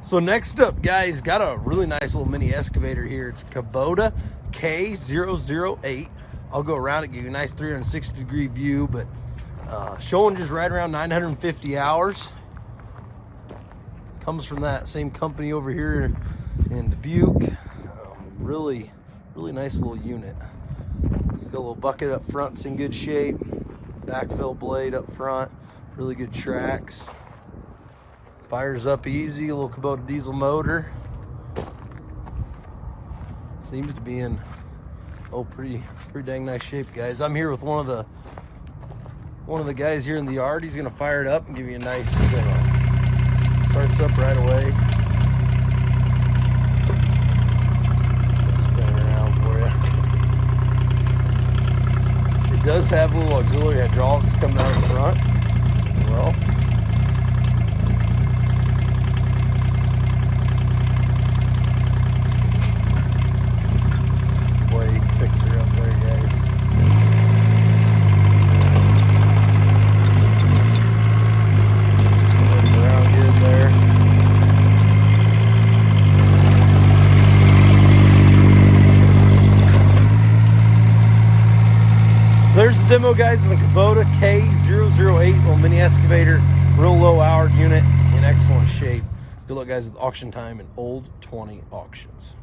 So next up, guys, got a really nice little mini excavator here. It's Kubota K008. I'll go around it, give you a nice 360-degree view, but showing just right around 950 hours. Comes from that same company over here in Dubuque. Really nice little unit. It's got a little bucket up front, it's in good shape. Backfill blade up front, really good tracks. Fires up easy, a little Kubota diesel motor. Seems to be in pretty dang nice shape, guys. I'm here with one of the guys here in the yard. He's gonna fire it up and give you a nice demo. Starts up right away. Spin it around for you. It does have a little auxiliary hydraulics coming out the front as well. Fix her up there, guys. Working around good there. So there's the demo, guys, of the Kubota K008 little mini excavator. Real low hour unit in excellent shape. Good luck, guys, with auction time and Old 20 Auctions.